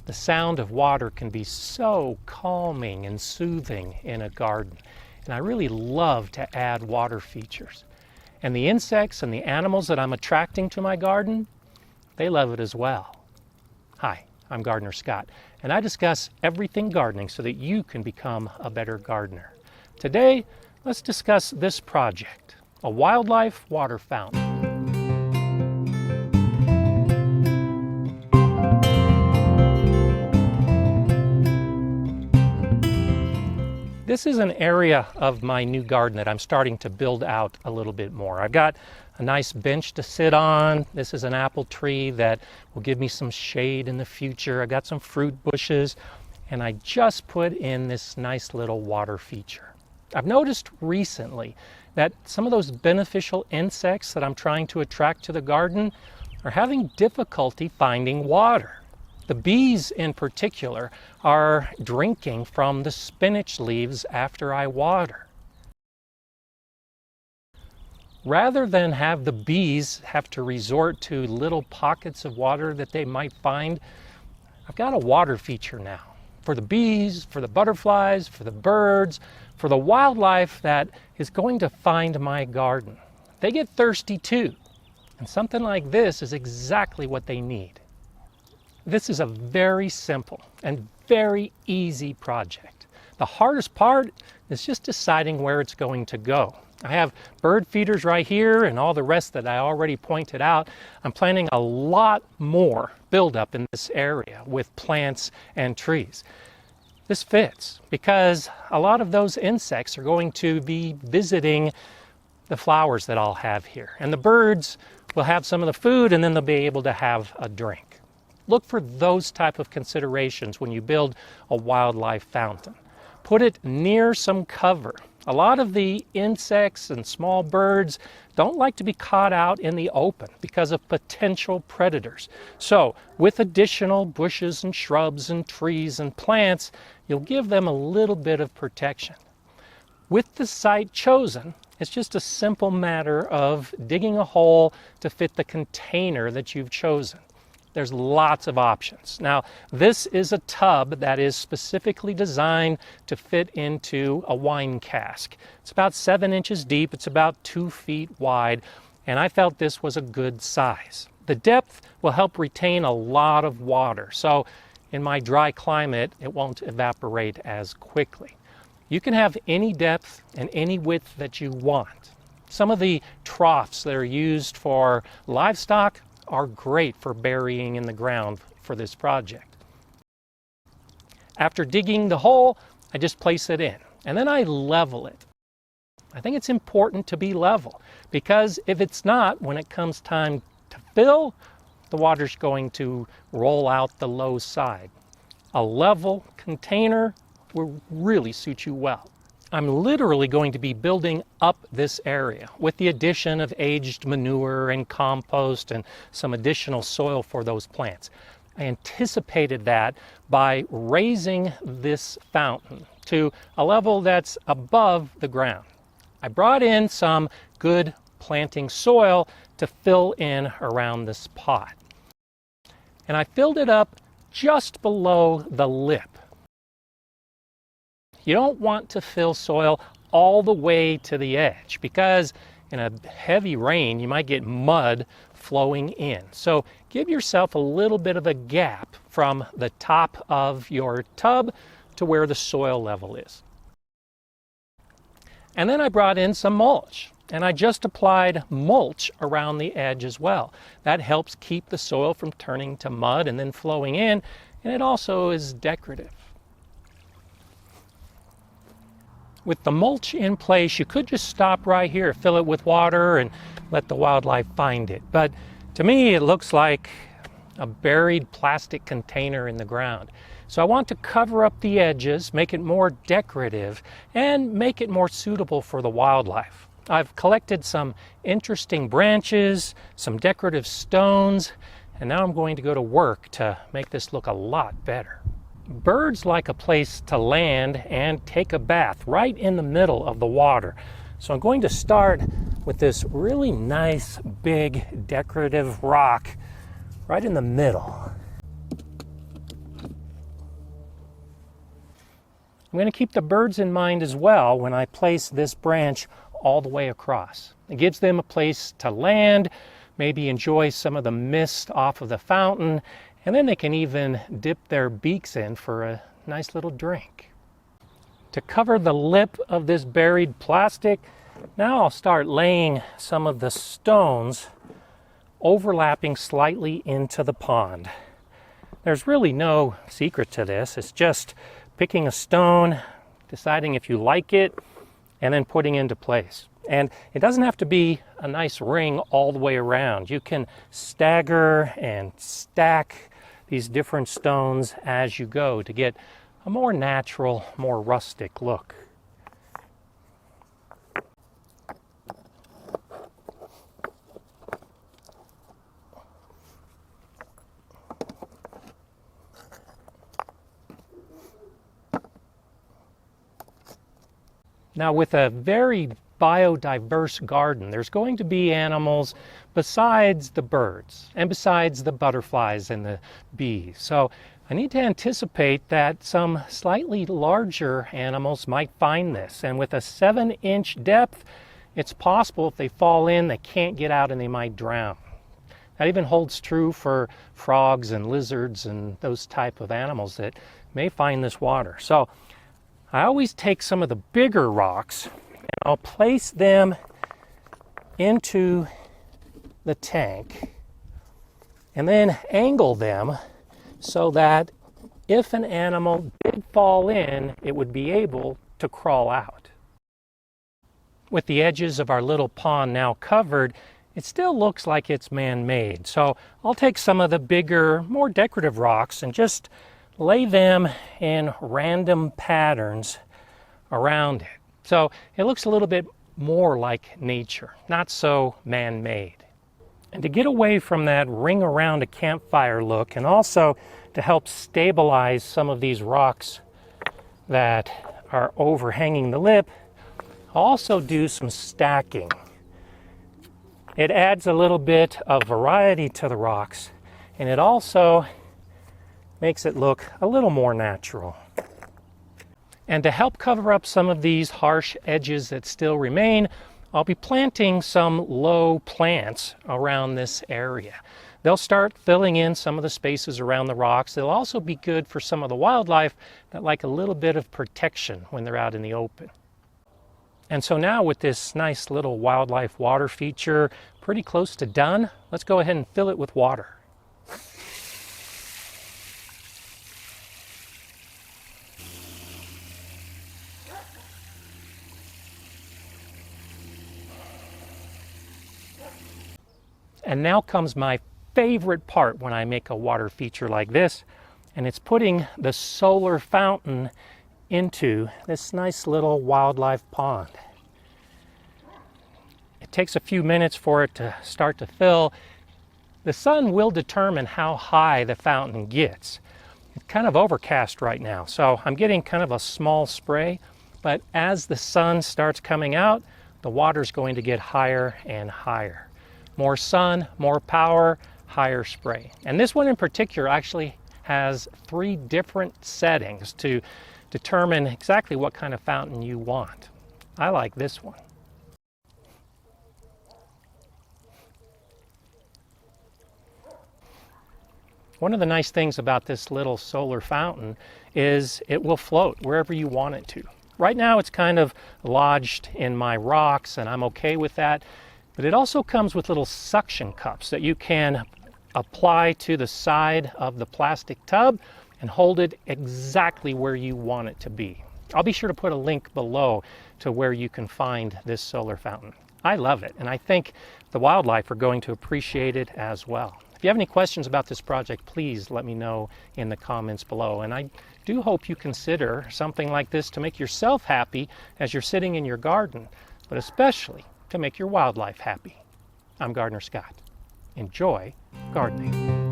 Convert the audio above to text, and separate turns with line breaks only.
The sound of water can be so calming and soothing in a garden, and I really love to add water features. And the insects and the animals that I'm attracting to my garden, they love it as well. Hi, I'm Gardener Scott, and I discuss everything gardening so that you can become a better gardener. Today, let's discuss this project, a wildlife water fountain. This is an area of my new garden that I'm starting to build out a little bit more. I've got a nice bench to sit on. This is an apple tree that will give me some shade in the future. I've got some fruit bushes, and I just put in this nice little water feature. I've noticed recently that some of those beneficial insects that I'm trying to attract to the garden are having difficulty finding water. The bees in particular are drinking from the spinach leaves after I water. Rather than have the bees have to resort to little pockets of water that they might find, I've got a water feature now for the bees, for the butterflies, for the birds, for the wildlife that is going to find my garden. They get thirsty too, and something like this is exactly what they need. This is a very simple and very easy project. The hardest part is just deciding where it's going to go. I have bird feeders right here and all the rest that I already pointed out. I'm planning a lot more buildup in this area with plants and trees. This fits because a lot of those insects are going to be visiting the flowers that I'll have here. And the birds will have some of the food, and then they'll be able to have a drink. Look for those type of considerations when you build a wildlife fountain. Put it near some cover. A lot of the insects and small birds don't like to be caught out in the open because of potential predators. So with additional bushes and shrubs and trees and plants, you'll give them a little bit of protection. With the site chosen, it's just a simple matter of digging a hole to fit the container that you've chosen. There's lots of options. Now, this is a tub that is specifically designed to fit into a wine cask. It's about 7 inches deep, it's about 2 feet wide, and I felt this was a good size. The depth will help retain a lot of water, so in my dry climate, it won't evaporate as quickly. You can have any depth and any width that you want. Some of the troughs that are used for livestock are great for burying in the ground for this project. After digging the hole, I just place it in, and then I level it. I think it's important to be level, because if it's not, when it comes time to fill, the water's going to roll out the low side. A level container will really suit you well. I'm literally going to be building up this area with the addition of aged manure and compost and some additional soil for those plants. I anticipated that by raising this fountain to a level that's above the ground. I brought in some good planting soil to fill in around this pot. And I filled it up just below the lip. You don't want to fill soil all the way to the edge because in a heavy rain you might get mud flowing in. So give yourself a little bit of a gap from the top of your tub to where the soil level is. And then I brought in some mulch, and I just applied mulch around the edge as well. That helps keep the soil from turning to mud and then flowing in, and it also is decorative. With the mulch in place, you could just stop right here, fill it with water, and let the wildlife find it. But to me, it looks like a buried plastic container in the ground. So I want to cover up the edges, make it more decorative, and make it more suitable for the wildlife. I've collected some interesting branches, some decorative stones, and now I'm going to go to work to make this look a lot better. Birds like a place to land and take a bath right in the middle of the water. So I'm going to start with this really nice big decorative rock right in the middle. I'm going to keep the birds in mind as well when I place this branch all the way across. It gives them a place to land, maybe enjoy some of the mist off of the fountain, and then they can even dip their beaks in for a nice little drink. To cover the lip of this buried plastic, now I'll start laying some of the stones overlapping slightly into the pond. There's really no secret to this. It's just picking a stone, deciding if you like it, and then putting into place. And it doesn't have to be a nice ring all the way around. You can stagger and stack these different stones as you go to get a more natural, more rustic look. Now, with a very biodiverse garden, there's going to be animals besides the birds and besides the butterflies and the bees. So I need to anticipate that some slightly larger animals might find this. And with a 7-inch depth, it's possible if they fall in, they can't get out and they might drown. That even holds true for frogs and lizards and those type of animals that may find this water. So I always take some of the bigger rocks and I'll place them into the tank and then angle them so that if an animal did fall in, it would be able to crawl out. With the edges of our little pond now covered, it still looks like it's man-made. So I'll take some of the bigger, more decorative rocks and just lay them in random patterns around it. So it looks a little bit more like nature, not so man-made. And to get away from that ring around a campfire look, and also to help stabilize some of these rocks that are overhanging the lip, I'll also do some stacking. It adds a little bit of variety to the rocks, and it also makes it look a little more natural. And to help cover up some of these harsh edges that still remain, I'll be planting some low plants around this area. They'll start filling in some of the spaces around the rocks. They'll also be good for some of the wildlife that like a little bit of protection when they're out in the open. And so now with this nice little wildlife water feature pretty close to done, let's go ahead and fill it with water. And now comes my favorite part when I make a water feature like this, and it's putting the solar fountain into this nice little wildlife pond. It takes a few minutes for it to start to fill. The sun will determine how high the fountain gets. It's kind of overcast right now, so I'm getting kind of a small spray, but as the sun starts coming out, the water's going to get higher and higher. More sun, more power, higher spray. And this one in particular actually has 3 different settings to determine exactly what kind of fountain you want. I like this one. One of the nice things about this little solar fountain is it will float wherever you want it to. Right now it's kind of lodged in my rocks and I'm okay with that. But it also comes with little suction cups that you can apply to the side of the plastic tub and hold it exactly where you want it to be. I'll be sure to put a link below to where you can find this solar fountain. I love it, and I think the wildlife are going to appreciate it as well. If you have any questions about this project, please let me know in the comments below. And I do hope you consider something like this to make yourself happy as you're sitting in your garden, but especially to make your wildlife happy. I'm Gardener Scott. Enjoy gardening.